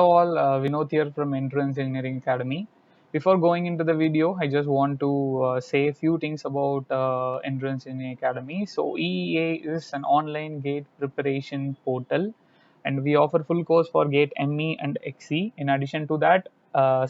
All, Vinod here from Endurance Engineering Academy. Before going into the video, I just want to say a few things about Endurance Engineering Academy. So, EEA is an online gate preparation portal, and we offer full course for GATE ME and XE. In addition to that,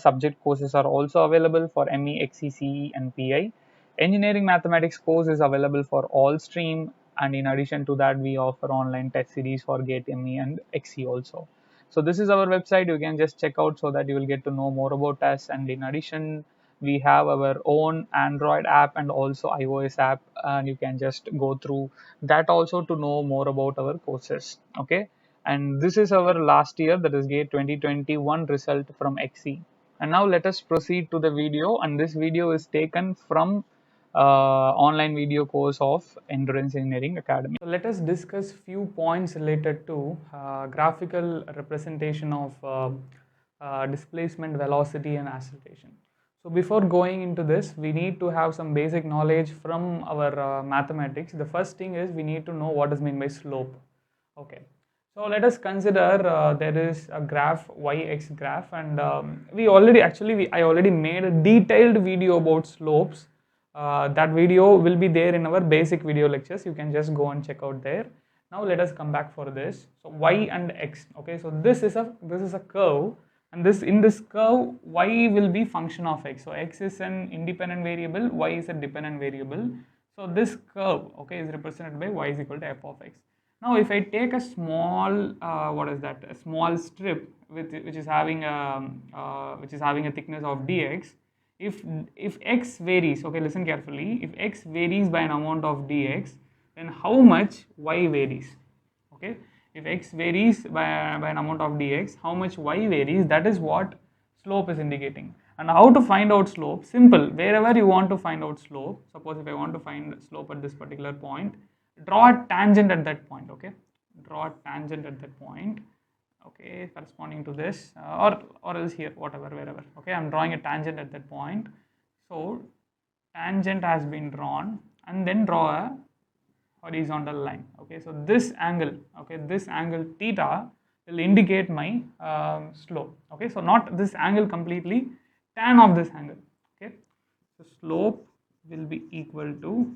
subject courses are also available for ME, XE, CE, and PI. Engineering mathematics course is available for all stream, and in addition to that, we offer online test series for GATE ME and XE also. So this is our website. You can just check out so that you will get to know more about us. And in addition, we have our own Android app and also iOS app, and you can just go through that also to know more about our courses. Okay, and this is our last year, that is GATE 2021 result from XE. And now let us proceed to the video. And this video is taken from online video course of Endurance Engineering Academy. So let us discuss few points related to graphical representation of displacement, velocity, and acceleration. So before going into this, we need to have some basic knowledge from our mathematics. The first thing is we need to know what is meant by slope. Okay. So let us consider there is a graph, y-x graph, and I already made a detailed video about slopes. That video will be there in our basic video lectures. You can just go and check out there. Now let us come back for this. So y and x. Okay, so this is a curve, and in this curve y will be function of x. So x is an independent variable, y is a dependent variable. So this curve, okay, is represented by y is equal to f of x. Now if I take a small a small strip which is having a thickness of dx. If x varies, okay, listen carefully, if x varies by an amount of dx, then how much y varies? Okay, if x varies by an amount of dx, how much y varies, that is what slope is indicating. And how to find out slope? Simple. Wherever you want to find out slope, suppose if I want to find slope at this particular point, draw a tangent at that point. Okay, draw a tangent at that point, okay, corresponding to this, or else here, whatever, wherever. Okay, I'm drawing a tangent at that point. So tangent has been drawn, and then draw a horizontal line. Okay, so this angle, okay, this angle theta will indicate my slope. Okay, so not this angle completely, tan of this angle. Okay, so slope will be equal to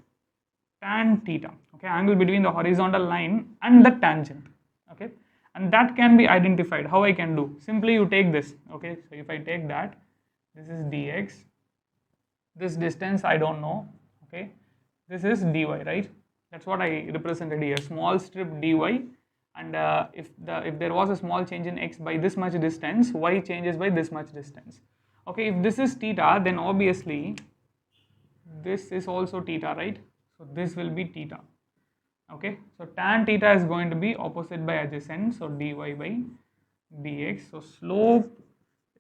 tan theta. Okay, angle between the horizontal line and the tangent. Okay, and that can be identified. How I can do? Simply you take this. Okay, so if I take that, this is dx, this distance I don't know. Okay, this is dy, right? That's what I represented here, small strip dy. And if there was a small change in x by this much distance, y changes by this much distance. Okay, if this is theta, then obviously this is also theta, right? So this will be theta. Okay, so tan theta is going to be opposite by adjacent, so dy by dx. So slope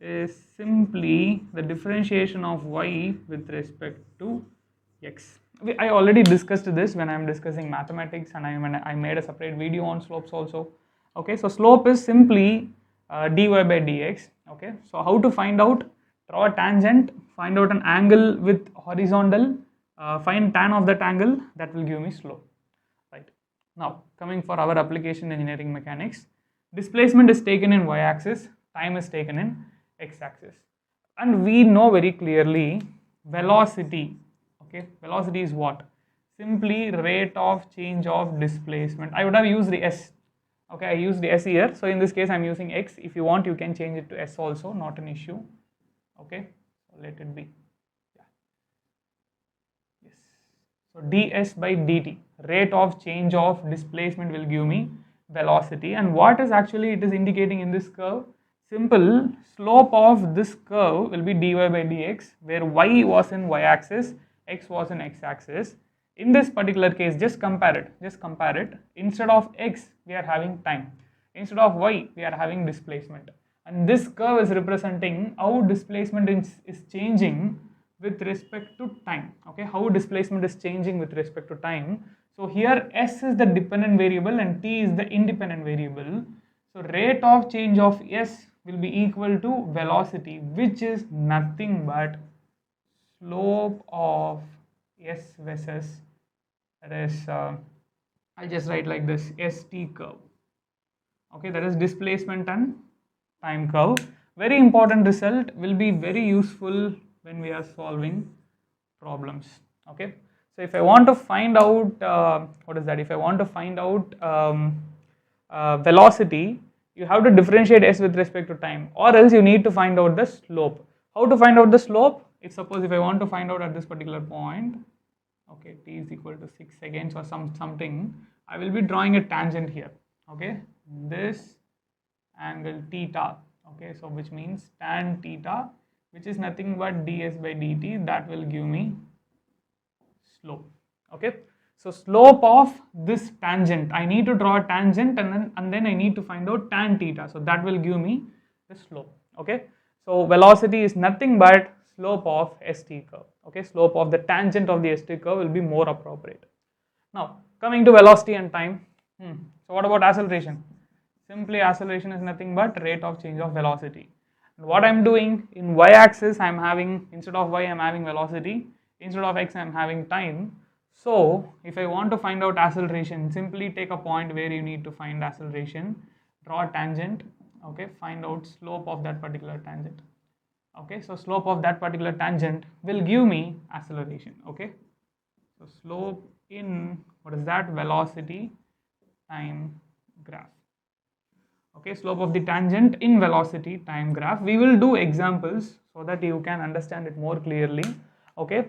is simply the differentiation of y with respect to x. I already discussed this when I am discussing mathematics, and I made a separate video on slopes also. Okay, so slope is simply dy by dx. Okay, so how to find out? Draw a tangent, find out an angle with horizontal, find tan of that angle, that will give me slope. Right. Now coming for our application engineering mechanics, displacement is taken in y-axis, time is taken in x-axis, and we know very clearly velocity. Okay, velocity is what? Simply rate of change of displacement. I would have used the s. Okay, I used the s here, so in this case I'm using x. If you want, you can change it to s also, not an issue. Okay, so let it be. Yeah. Yes. So ds by dt, rate of change of displacement, will give me velocity. And what is actually it is indicating in this curve? Simple, slope of this curve will be dy by dx, where y was in y-axis, x was in x-axis. In this particular case, just compare it. Instead of x, we are having time. Instead of y, we are having displacement. And this curve is representing how displacement is changing with respect to time. Okay, how displacement is changing with respect to time. So here s is the dependent variable and t is the independent variable. So rate of change of s will be equal to velocity, which is nothing but slope of s versus, that is I'll just write like this, st curve. Okay, that is displacement and time curve. Very important result, will be very useful when we are solving problems. Okay, so if I want to find out what is that, if I want to find out velocity, you have to differentiate s with respect to time, or else you need to find out the slope. How to find out the slope? If suppose if I want to find out at this particular point, okay, t is equal to 6 seconds or something, I will be drawing a tangent here. Okay, this angle theta, okay, so which means tan theta, which is nothing but ds by dt, that will give me slope. Okay, so slope of this tangent, I need to draw a tangent, and then I need to find out tan theta, so that will give me the slope. Okay, so velocity is nothing but slope of st curve. Okay, slope of the tangent of the st curve will be more appropriate. Now coming to velocity and time, so what about acceleration? Simply acceleration is nothing but rate of change of velocity. And what I'm doing in y-axis, I'm having, instead of y I'm having velocity, instead of x I'm having time. So if I want to find out acceleration, simply take a point where you need to find acceleration, draw a tangent, okay, find out slope of that particular tangent. Okay, so slope of that particular tangent will give me acceleration. Okay, so slope in, what is that, velocity time graph. Okay, slope of the tangent in velocity time graph. We will do examples so that you can understand it more clearly. Okay,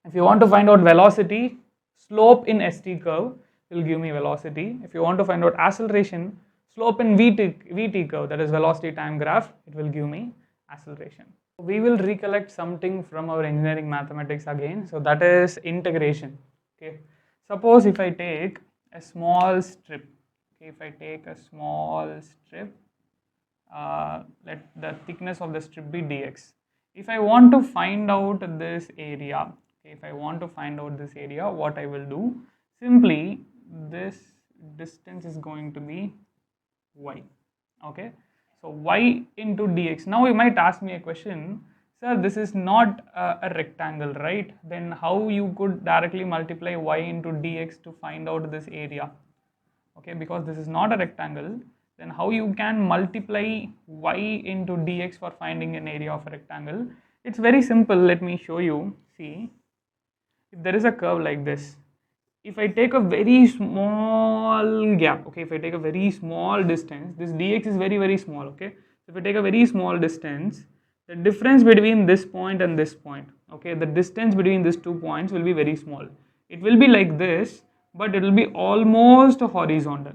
if you want to find out velocity, slope in st curve will give me velocity. If you want to find out acceleration, slope in vt curve, that is velocity time graph, it will give me acceleration. We will recollect something from our engineering mathematics again, so that is integration. Okay, suppose if I take a small strip, okay, if I take a small strip, let the thickness of the strip be dx. If I want to find out this area, okay, if I want to find out this area, what I will do, simply this distance is going to be y. Okay, so y into dx. Now you might ask me a question, sir, this is not a rectangle, right? Then how you could directly multiply y into dx to find out this area? Okay, because this is not a rectangle, then how you can multiply y into dx for finding an area of a rectangle? It's very simple. Let me show you. See, if there is a curve like this, if I take a very small gap, okay, if I take a very small distance, this dx is very small. Okay, so if I take a very small distance, the difference between this point and this point, okay, the distance between these 2 points will be very small. It will be like this, but it will be almost horizontal.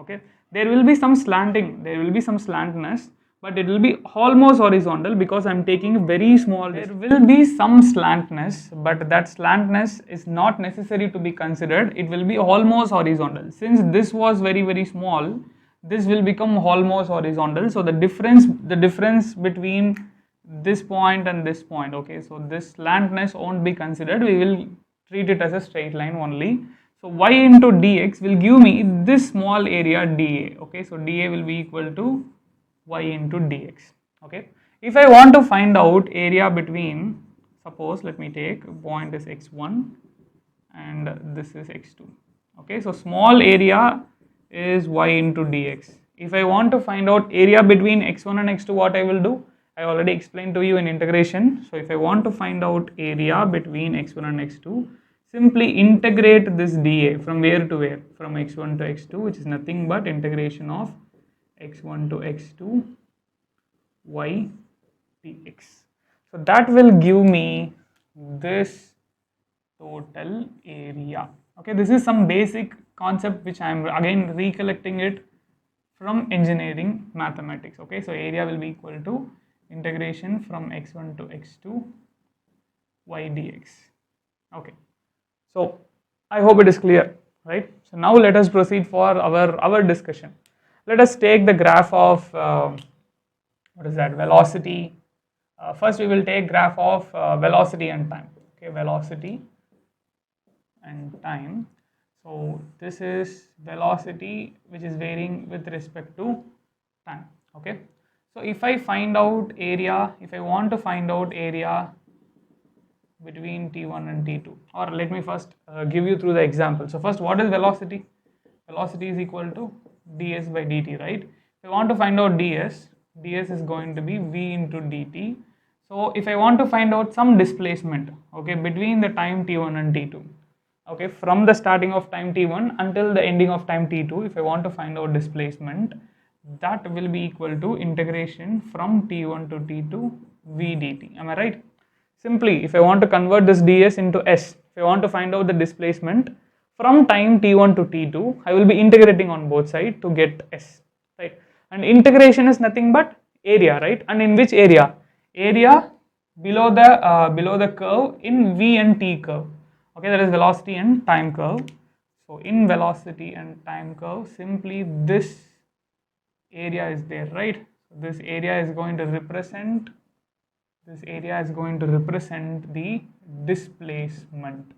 Okay, there will be some slanting, there will be some slantness, but it will be almost horizontal because I'm taking very small distance. There will be some slantness, but that slantness is not necessary to be considered. It will be almost horizontal. Since this was very small, this will become almost horizontal. So the difference between this point and this point, okay, so this slantness won't be considered. We will treat it as a straight line only. So y into dx will give me this small area dA. Okay, so dA will be equal to y into dx. Okay, if I want to find out area between, suppose let me take point is x1 and this is x2. Okay, so small area is y into dx. If I want to find out area between x1 and x2, what I will do, I already explained to you in integration. So if I want to find out area between x1 and x2, simply integrate this dA from where to where, from x1 to x2, which is nothing but integration of x1 to x2 y dx. So that will give me this total area. Okay, this is some basic concept which I am again recollecting it from engineering mathematics. Okay, so area will be equal to integration from x1 to x2 y dx. Okay, so I hope it is clear, right? So now let us proceed for our discussion. Let us take the graph of what is that, velocity. First we will take graph of velocity and time. Okay, velocity and time. So this is velocity which is varying with respect to time. Okay, so if I find out area, if I want to find out area between t1 and t2, or let me first give you through the example. So first, what is velocity? Velocity is equal to ds by dt, right? If I want to find out ds, ds is going to be v into dt. So if I want to find out some displacement, okay, between the time t1 and t2, okay, from the starting of time t1 until the ending of time t2, if I want to find out displacement, that will be equal to integration from t1 to t2 v dt. Am I right? Simply, if I want to convert this ds into s, if I want to find out the displacement from time t1 to t2, I will be integrating on both sides to get s, right? And integration is nothing but area, right? And in which area? Area below the curve in v and t curve. Okay, that is velocity and time curve. So in velocity and time curve, simply this area is there, right? So this area is going to represent the displacement.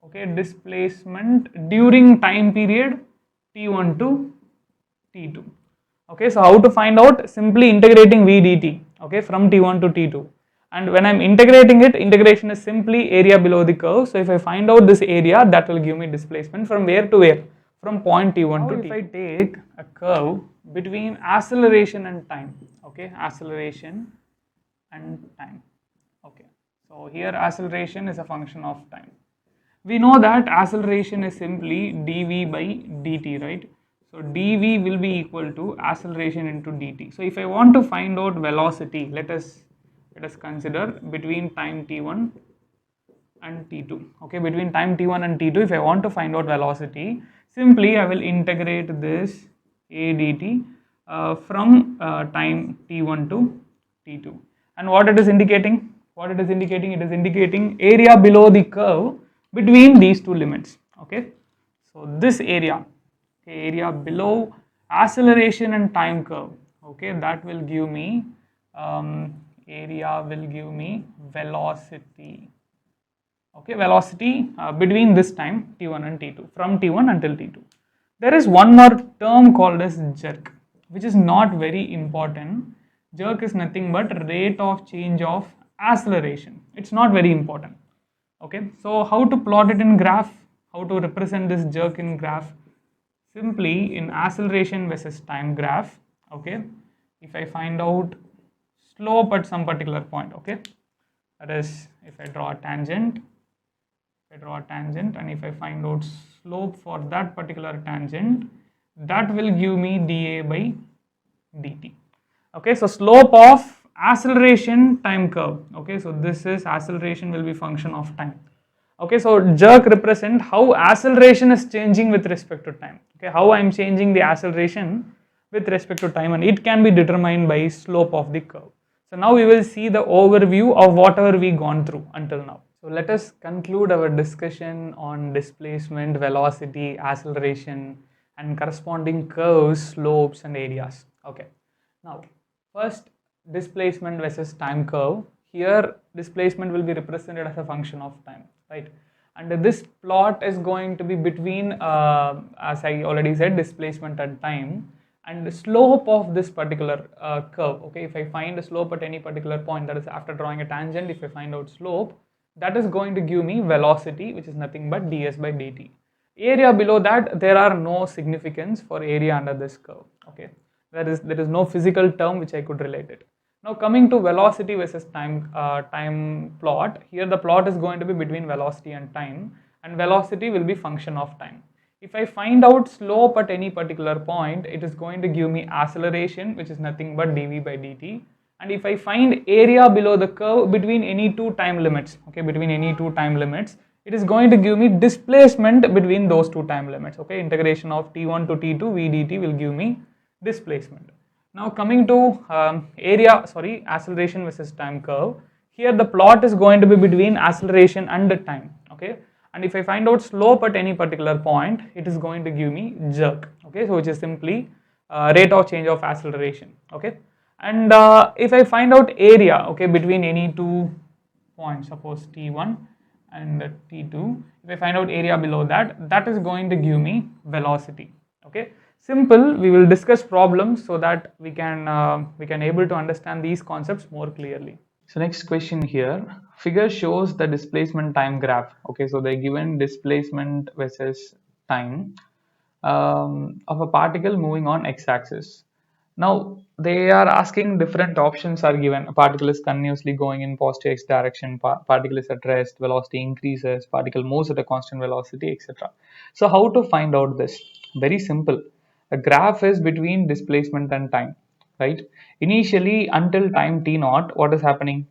Okay, displacement during time period t1 to t2. Okay, so how to find out? Simply integrating v dt, okay, from t1 to t2. And when I'm integrating it, integration is simply area below the curve. So if I find out this area, that will give me displacement from where to where? From point t1 to t2. If I take a curve between acceleration and time, okay, acceleration and time, okay, so here acceleration is a function of time. We know that acceleration is simply dv by dt, right? So dv will be equal to acceleration into dt. So if I want to find out velocity, let us consider between time t1 and t2, okay, between time t1 and t2, if I want to find out velocity, simply I will integrate this a dt from time t1 to t2. And what it is indicating? It is indicating area below the curve between these two limits, okay? So this area, okay, area below acceleration and time curve, okay, that will give me area will give me velocity, okay, velocity between this time t1 and t2, from t1 until t2. There is one more term called as jerk, which is not very important. Jerk is nothing but rate of change of acceleration. It's not very important. Okay, so how to plot it in graph? How to represent this jerk in graph? Simply in acceleration versus time graph. Okay, if I find out slope at some particular point, okay, that is if I draw a tangent, and if I find out slope for that particular tangent, that will give me dA by dt. Okay, so slope of acceleration time curve. Okay, so this is acceleration will be function of time. Okay, so jerk represent how acceleration is changing with respect to time. Okay, how I am changing the acceleration with respect to time, and it can be determined by slope of the curve. So now we will see the overview of whatever we gone through until now. So let us conclude our discussion on displacement, velocity, acceleration, and corresponding curves, slopes, and areas. Okay, now first displacement versus time curve. Here displacement will be represented as a function of time, right? And this plot is going to be between, as I already said, displacement and time, and the slope of this particular curve. Okay, if I find a slope at any particular point, that is after drawing a tangent, if I find out slope, that is going to give me velocity, which is nothing but ds by dt. Area below that, there are no significance for area under this curve. Okay, there is no physical term which I could relate it. Now coming to velocity versus time plot, here the plot is going to be between velocity and time, and velocity will be function of time. If I find out slope at any particular point, it is going to give me acceleration, which is nothing but dv by dt. And if I find area below the curve between any two time limits, okay, between any two time limits, it is going to give me displacement between those two time limits. Okay, integration of t1 to t2 v dt will give me displacement. Now coming to acceleration versus time curve. Here the plot is going to be between acceleration and the time. Okay, and if I find out slope at any particular point, it is going to give me jerk. Okay, so which is simply rate of change of acceleration. Okay, and if I find out area, okay, between any two points, suppose t1 and t2, if I find out area below that, that is going to give me velocity. Okay, simple. We will discuss problems so that we can able to understand these concepts more clearly. So next question here, figure shows the displacement time graph. Okay, so they're given displacement versus time of a particle moving on x-axis. Now they are asking different options are given. A particle is continuously going in positive x direction, particle is at rest, velocity increases, particle moves at a constant velocity, etc. So how to find out this? Very simple. A graph is between displacement and time, right? Initially until time t naught, what is happening?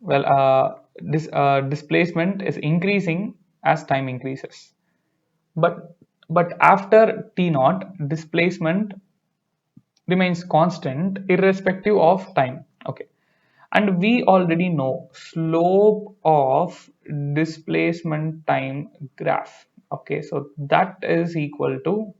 Well, this displacement is increasing as time increases. But after t naught, displacement remains constant irrespective of time. Okay, and we already know slope of displacement time graph. Okay, so that is equal to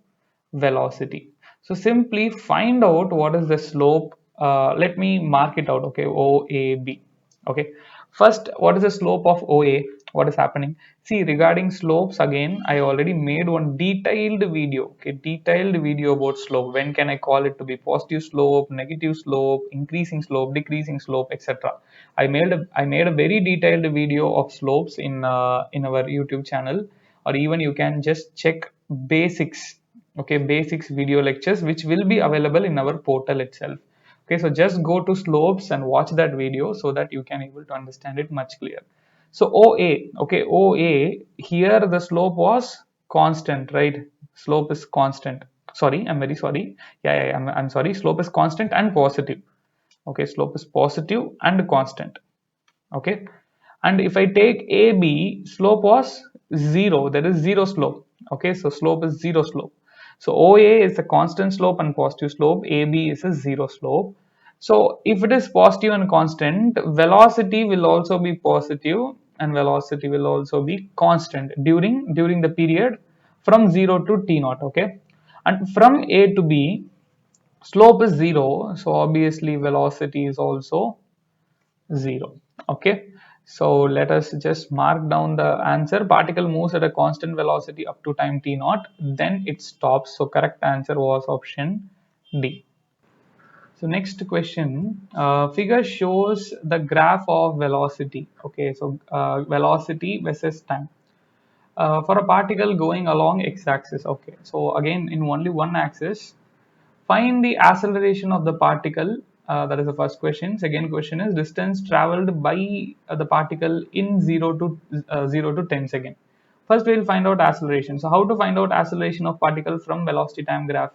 velocity. So simply find out what is the slope. Let me mark it out. Okay, OAB. Okay, first, what is the slope of OA? What is happening? See, regarding slopes, again, I already made one detailed video. Okay, detailed video about slope. When can I call it to be positive slope, negative slope, increasing slope, decreasing slope, etc. I made a very detailed video of slopes in our YouTube channel, or even you can just check basics. Okay, basics video lectures, which will be available in our portal itself. Okay, so just go to slopes and watch that video so that you can able to understand it much clear. So OA, okay, OA, here the slope was constant, right? Slope is constant. Sorry, I'm very sorry. I'm sorry. Slope is constant and positive. Okay, slope is positive and constant. Okay, and if I take AB, slope was 0. There is 0 slope. Okay, so slope is 0 slope. So OA is a constant slope and positive slope, AB is a 0 slope. So if it is positive and constant, velocity will also be positive and velocity will also be constant during the period from 0 to t naught. Okay, and from A to B, slope is 0, so obviously velocity is also 0. Okay, so let us just mark down the answer. Particle moves at a constant velocity up to time t naught, then it stops. So correct answer was option D. So next question, figure shows the graph of velocity. Okay, so velocity versus time for a particle going along x-axis. Okay, so again, in only one axis, find the acceleration of the particle. That is the first question. Second question is distance traveled by the particle in 0 to 10 seconds. First, we will find out acceleration. So how to find out acceleration of particle from velocity time graph?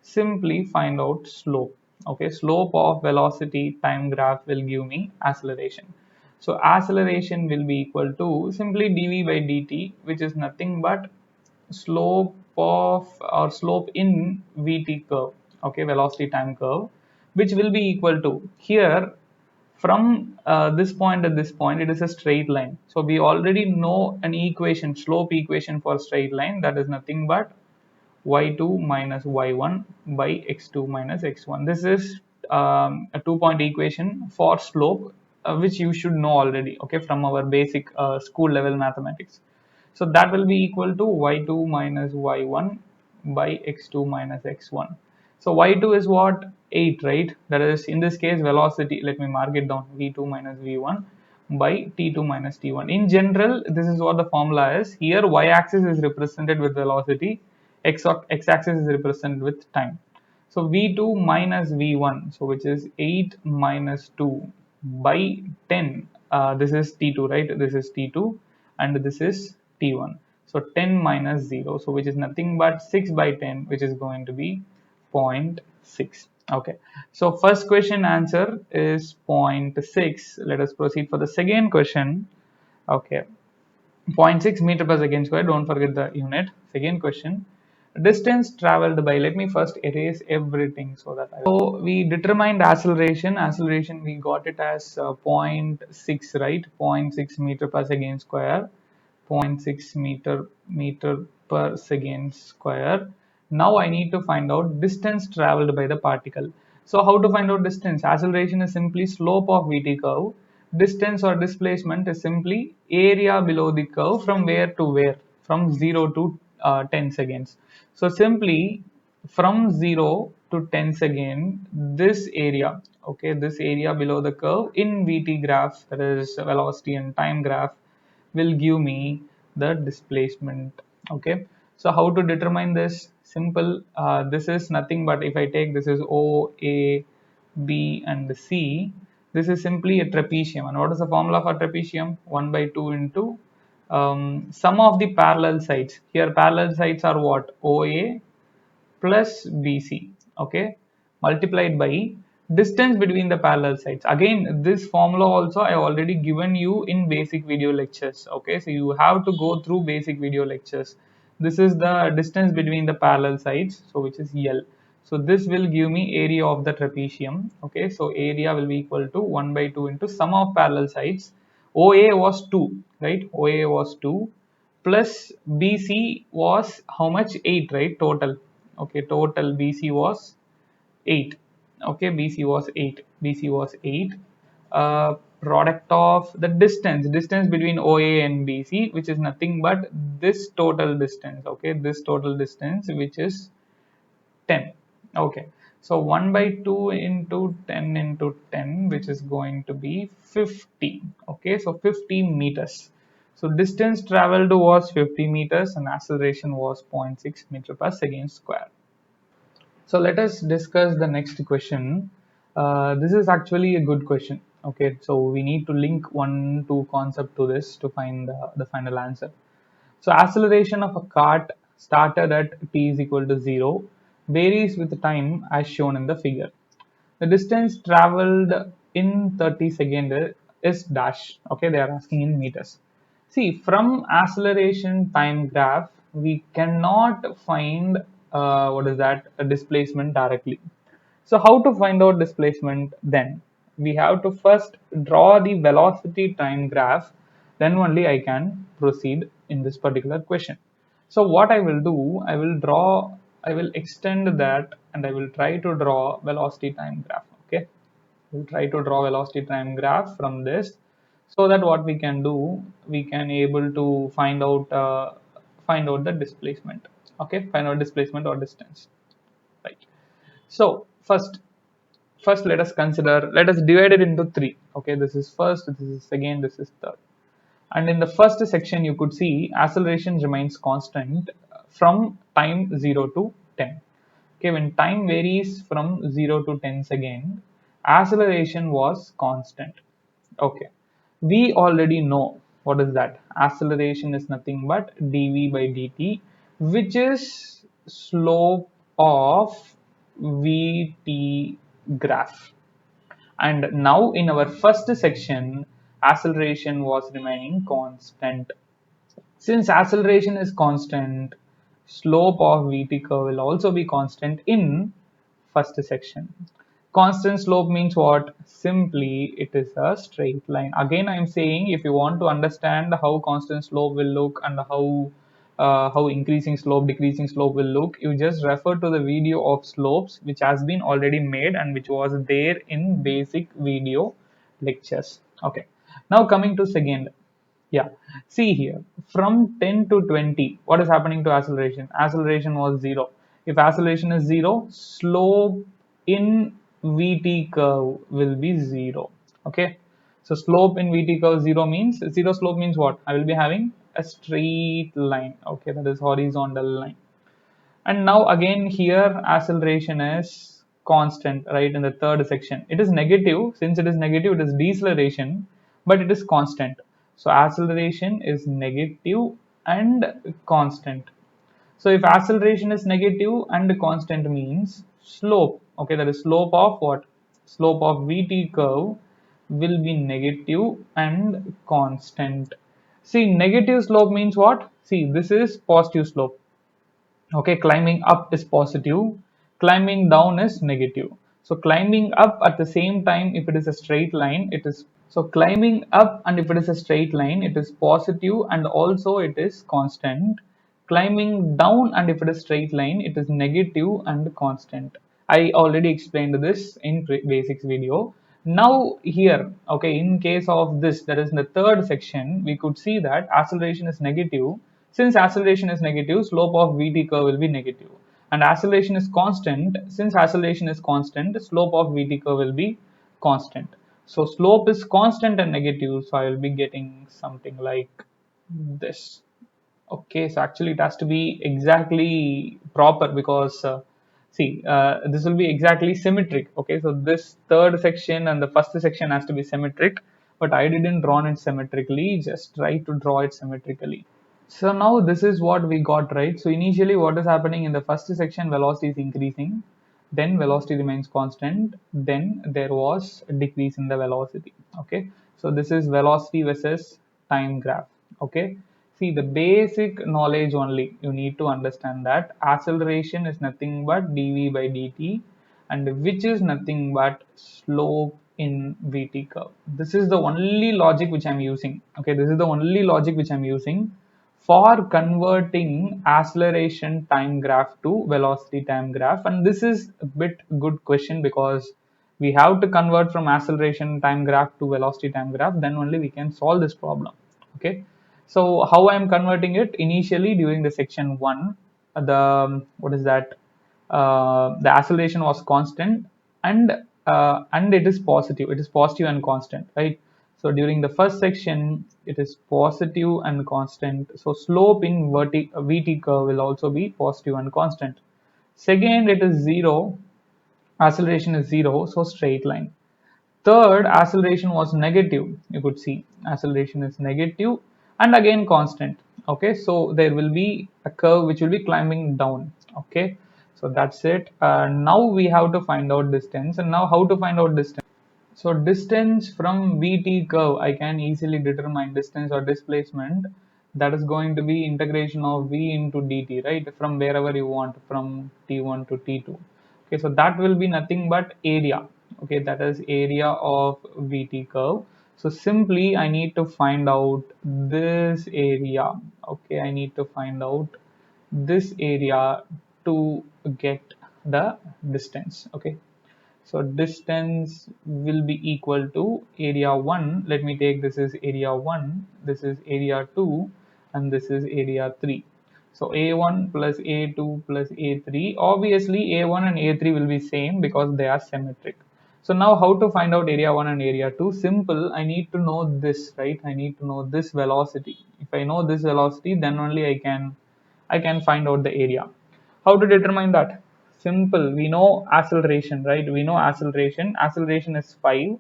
Simply find out slope. Okay, slope of velocity time graph will give me acceleration. So acceleration will be equal to simply dv by dt, which is nothing but slope of or slope in vt curve. Okay, velocity time curve, which will be equal to here from this point to this point, it is a straight line. So we already know an equation, slope equation for straight line, that is nothing but y2 minus y1 by x2 minus x1. This is a 2-point equation for slope, which you should know already, okay, from our basic school level mathematics. So that will be equal to y2 minus y1 by x2 minus x1. So y2 is what? 8, right? That is, in this case, velocity. Let me mark it down. v2 minus v1 by t2 minus t1. In general, this is what the formula is. Here, y-axis is represented with velocity, x-axis is represented with time. So v2 minus v1, so which is 8 minus 2 by 10. This is t2, right? This is t2 and this is t1. So 10 minus 0, so which is nothing but 6 by 10, which is going to be 0.6. Okay, so first question answer is 0.6. Let us proceed for the second question. Okay, 0.6 meter per second square. Don't forget the unit. Second question, distance traveled by. Let me first erase everything so that so we determined acceleration. Acceleration, we got it as 0.6, right? 0.6 meter per second square. 0.6 meter per second square. Now I need to find out distance traveled by the particle. So how to find out distance? Acceleration is simply slope of vt curve. Distance or displacement is simply area below the curve from where to where, from 0 to 10 seconds. So simply from 0 to 10 seconds, this area, okay, this area below the curve in vt graph, that is velocity and time graph, will give me the displacement. Okay, so how to determine this? simple. This is nothing but, if I take, this is O, A, B and C, this is simply a trapezium. And what is the formula for trapezium? 1 by 2 into sum of the parallel sides. Here parallel sides are what? OA plus BC, okay, multiplied by distance between the parallel sides. Again, this formula also I already given you in basic video lectures, okay, so you have to go through basic video lectures. This is the distance between the parallel sides, so which is L. So this will give me area of the trapezium, okay, so area will be equal to 1 by 2 into sum of parallel sides. OA was 2, right? OA was 2 plus BC was how much? 8, right? Total. Okay, total BC was 8. Okay, BC was 8. BC was 8. Product of the distance between OA and BC, which is nothing but this total distance. Okay, this total distance, which is 10. Okay, so 1 by 2 into 10 into 10, which is going to be 50. Okay, so 50 meters. So distance traveled was 50 meters and acceleration was 0.6 meter per second square. So let us discuss the next question. This is actually a good question. Okay, so we need to link one, two concept to this to find the final answer. So acceleration of a cart started at t is equal to 0 varies with time as shown in the figure. The distance traveled in 30 seconds is dash. Okay, they are asking in meters. See, from acceleration time graph, we cannot find what is that, a displacement directly. So how to find out displacement then? We have to first draw the velocity time graph, then only I can proceed in this particular question. So what I will do, I will extend that and I will try to draw velocity time graph. Okay, we'll try to draw velocity time graph from this, so that what we can do, we can able to find out the displacement. Okay, find out displacement or distance, right? So first let us divide it into three. Okay, this is first, this is second, this is third. And in the first section you could see acceleration remains constant from time 0 to 10. Okay, when time varies from 0 to 10 seconds, acceleration was constant. Okay, we already know what is that. Acceleration is nothing but dv by dt, which is slope of vt graph. And now in our first section, acceleration was remaining constant. Since acceleration is constant, slope of VT curve will also be constant in first section. Constant slope means what? Simply it is a straight line. Again, I am saying, if you want to understand how constant slope will look and how increasing slope, decreasing slope will look, you just refer to the video of slopes which has been already made and which was there in basic video lectures. Okay. Now coming to second. Yeah, see here, from 10 to 20, what is happening to acceleration? Acceleration was 0. If acceleration is 0, slope in VT curve will be 0. Okay, so slope in VT curve 0 means, 0 slope means what? I will be having a straight line. Okay, that is horizontal line. And now again here acceleration is constant, right? In the third section it is negative. Since it is negative, it is deceleration, but it is constant. So acceleration is negative and constant. So if acceleration is negative and constant means slope, okay, that is slope of what? Slope of VT curve will be negative and constant. See, negative slope means what? See, this is positive slope. Okay, climbing up is positive, climbing down is negative. So climbing up at the same time, if it is a straight line, it is, so climbing up, and if it is a straight line, it is positive and also it is constant. Climbing down, and if it is straight line, it is negative and constant. I already explained this in basics video. Now here, okay, in case of this, that is in the third section, we could see that acceleration is negative. Since acceleration is negative, slope of VT curve will be negative. And acceleration is constant. Since acceleration is constant, slope of VT curve will be constant. So slope is constant and negative, so I will be getting something like this. Okay, so actually it has to be exactly proper because see, this will be exactly symmetric. Okay, so this third section and the first section has to be symmetric, but I didn't draw it symmetrically, just try to draw it symmetrically. So now this is what we got, right. So initially what is happening in the first section, velocity is increasing, then velocity remains constant, then there was a decrease in the velocity. Okay, so this is velocity versus time graph. Okay, see, the basic knowledge only you need to understand that acceleration is nothing but dv by dt, and which is nothing but slope in vt curve. This is the only logic which I'm using. Okay, this is the only logic which I'm using for converting acceleration time graph to velocity time graph. And this is a bit good question because we have to convert from acceleration time graph to velocity time graph, then only we can solve this problem. Okay, so how I am converting it? Initially during the section 1, the what is that, the acceleration was constant, and it is positive and constant, right. So during the first section it is positive and constant, so slope in vt curve will also be positive and constant. Second, it is 0, acceleration is 0, so straight line. Third, acceleration was negative. You could see acceleration is negative and again constant. Okay, so there will be a curve which will be climbing down. Okay, so that's it. Now we have to find out distance. And now how to find out distance? So distance from VT curve, I can easily determine distance or displacement. That is going to be integration of V into dt, right? From wherever you want, from T1 to T2. Okay, so that will be nothing but area. Okay, that is area of VT curve. So simply I need to find out this area. Okay, I need to find out this area to get the distance. Okay, so distance will be equal to area 1. Let me take this is area 1, this is area 2, and this is area 3. So A1 plus A2 plus A3. Obviously A1 and A3 will be same because they are symmetric. So now how to find out area 1 and area 2? Simple, I need to know this, right? I need to know this velocity. If I know this velocity, then only I can find out the area. How to determine that? Simple. We know acceleration, right? We know acceleration. Acceleration is 5.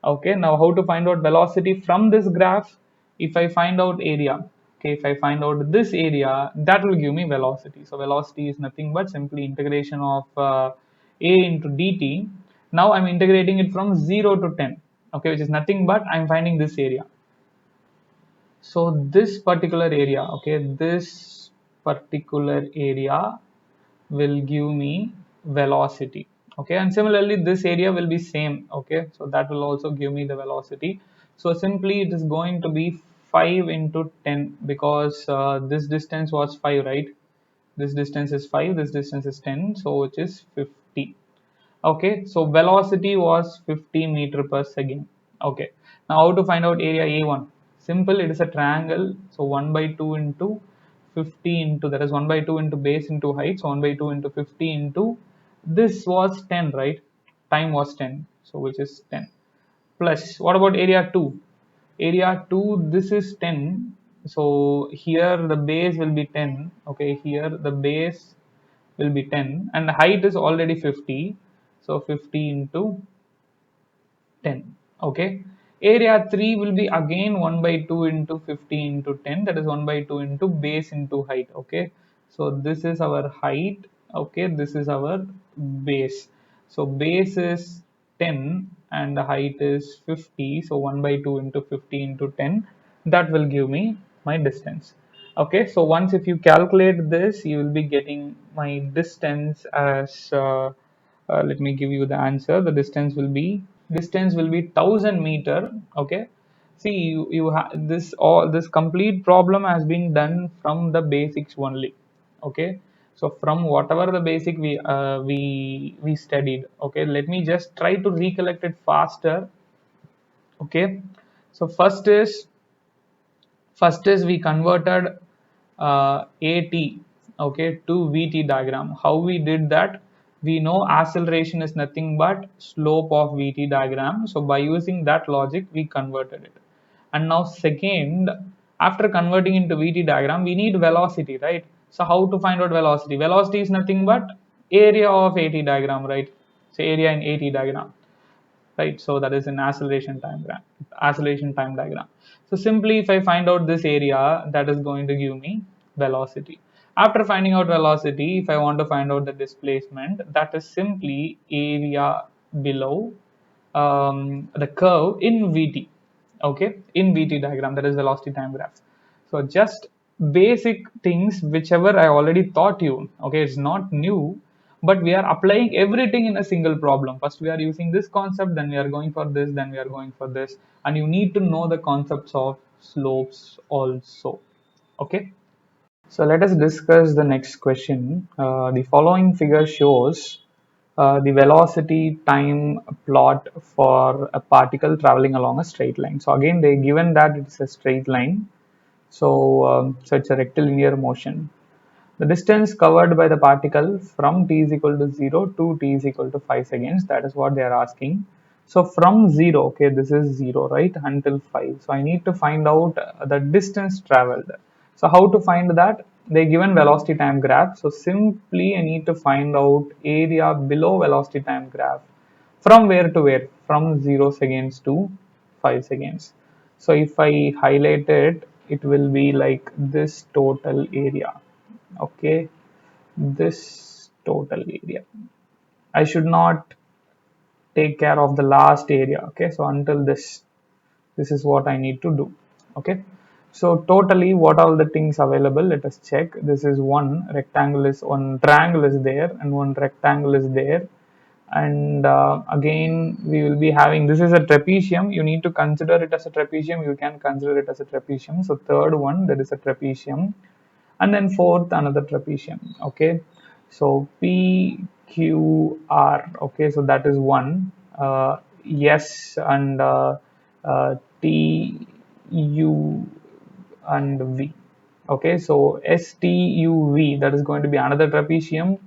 Okay. Now, how to find out velocity from this graph? If I find out area, okay, if I find out this area, that will give me velocity. So, velocity is nothing but simply integration of a into dt. Now, I'm integrating it from 0 to 10, okay, which is nothing but I'm finding this area. So this particular area, okay, this particular area will give me velocity. Okay, and similarly this area will be same. Okay, so that will also give me the velocity. So simply it is going to be 5 into 10 because this distance was 5, right? This distance is 5, this distance is 10, so which is 50. Okay, so velocity was 50 meter per second. Okay, now how to find out area A1? Simple, it is a triangle. So 1 by 2 into 50 into, that is 1 by 2 into base into height. So 1 by 2 into 50 into, this was 10, right? Time was 10. So which is 10. Plus, what about area 2? Area 2, this is 10. So here the base will be 10. Okay, here the base will be 10 and the height is already 50, so 50 into 10. Okay, area 3 will be again 1 by 2 into 50 into 10, that is 1 by 2 into base into height. Okay, so this is our height. Okay, this is our base. So base is 10 and the height is 50, so 1 by 2 into 50 into 10, that will give me my distance. Okay, so once if you calculate this, you will be getting my distance as let me give you the answer. The distance will be 1000 meter. Okay, see, you have this, all this complete problem has been done from the basics only. Okay, so from whatever the basic we studied. Okay, let me just try to recollect it faster. Okay, so first is we converted AT, okay, to VT diagram. How we did that? We know acceleration is nothing but slope of VT diagram. So by using that logic, we converted it. And now second, After converting into VT diagram, we need velocity, right? So how to find out velocity? Velocity is nothing but area of AT diagram, right? So area in AT diagram, right? So that is an acceleration time diagram. So simply if I find out this area, that is going to give me velocity. After finding out velocity, if I want to find out the displacement, that is simply area below the curve in VT, okay, in VT diagram, that is velocity time graph. So just basic things whichever I already taught you, okay, it's not new, but we are applying everything in a single problem. First we are using this concept, then we are going for this, then we are going for this, and you need to know the concepts of slopes also, okay. So let us discuss the next question. The following figure shows the velocity time plot for a particle traveling along a straight line. So again, they given that it's a straight line. So it's a rectilinear motion. The distance covered by the particle from t is equal to 0 to t is equal to 5 seconds. That is what they are asking. So from 0, okay, this is 0, right, until 5. So I need to find out the distance traveled. So how to find that? They given velocity time graph. So simply I need to find out area below velocity time graph. From where to where? From 0 seconds to 5 seconds. So if I highlight it, it will be like this total area, okay, this total area. I should not take care of the last area, okay. So until this is what I need to do, okay. So totally what are the things available, let us check. This is one rectangle, is one triangle is there, and one rectangle is there. And again we will be having, this is a trapezium, you need to consider it as a trapezium, you can consider it as a trapezium. So third one, there is a trapezium, and then fourth another trapezium, okay. So PQR, okay, so that is one, S and TU and V, okay. So STUV, that is going to be another trapezium,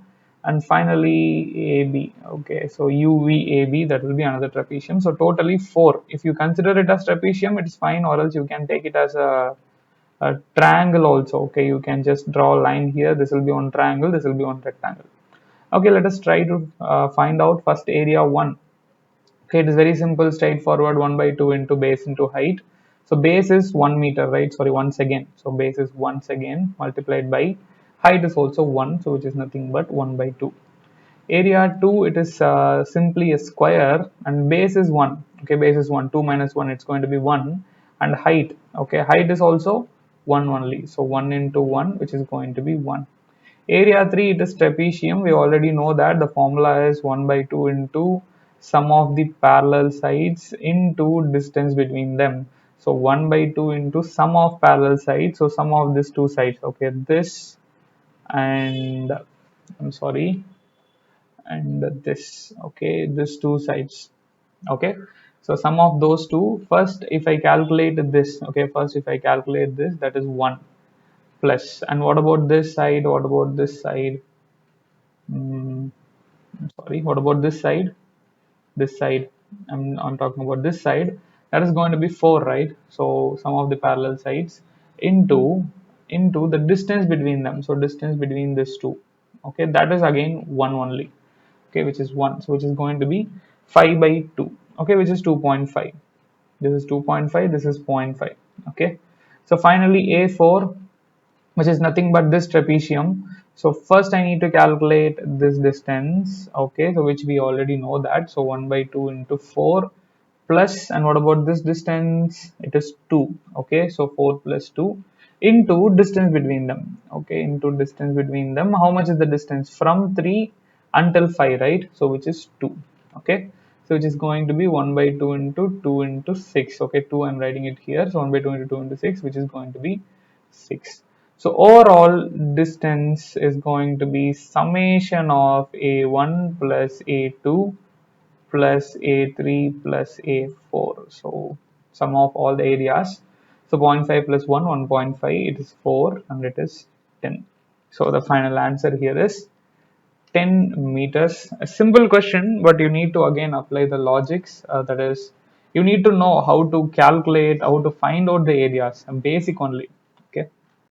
and finally AB, okay. So UVAB, that will be another trapezium. So totally four. If you consider it as trapezium, it is fine, or else you can take it as a triangle also, okay. You can just draw a line here, this will be one triangle, this will be one rectangle, okay. Let us try to find out first area 1, okay. It is very simple, straightforward, 1 by 2 into base into height. So base is 1 meter, right? Sorry, once again, so base is once again multiplied by height is also 1, so which is nothing but 1 by 2. Area 2, it is simply a square, and base is 1, okay. Base is 1, 2 minus 1, it's going to be 1. And height, okay, height is also 1 only, so 1 into 1, which is going to be 1. Area 3, it is trapezium, we already know that the formula is 1 by 2 into sum of the parallel sides into distance between them. So 1 by 2 into sum of parallel sides, so sum of these two sides, okay, this and I'm sorry, and this, okay, this two sides, okay. So sum of those two, first if I calculate this, okay, first if I calculate this, that is 1 plus, and what about this side, what about this side, I'm sorry, what about this side, this side, I'm talking about this side, that is going to be 4, right? So sum of the parallel sides into the distance between them, so distance between these two, okay, that is again 1 only, okay, which is 1, so which is going to be 5 by 2, okay, which is 2.5. This is 2.5, this is zero point 0.5, okay. So finally A4, which is nothing but this trapezium. So first I need to calculate this distance, okay, so which we already know that, so 1 by 2 into 4 plus, and what about this distance, it is 2, okay. So 4 plus 2 into distance between them, okay, into distance between them, how much is the distance from 3 until 5, right? So which is 2, okay. So which is going to be 1 by 2 into 2 into 6, okay, 2 I'm writing it here, so 1 by 2 into 2 into 6, which is going to be 6. So overall distance is going to be summation of A1 plus A2 plus A3 plus A4. So sum of all the areas. So 0.5 plus 1, 1.5, it is 4 and it is 10. So the final answer here is 10 meters. A simple question, but you need to again apply the logics. That is, You need to know how to calculate, how to find out the areas, basic only.